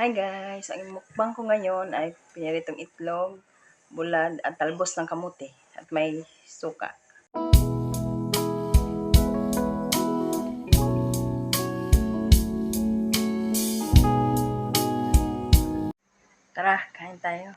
Hi guys! Ang mukbang ko ngayon ay piniritong itlog, bulad at talbos ng kamote at may suka. Tara, kain tayo.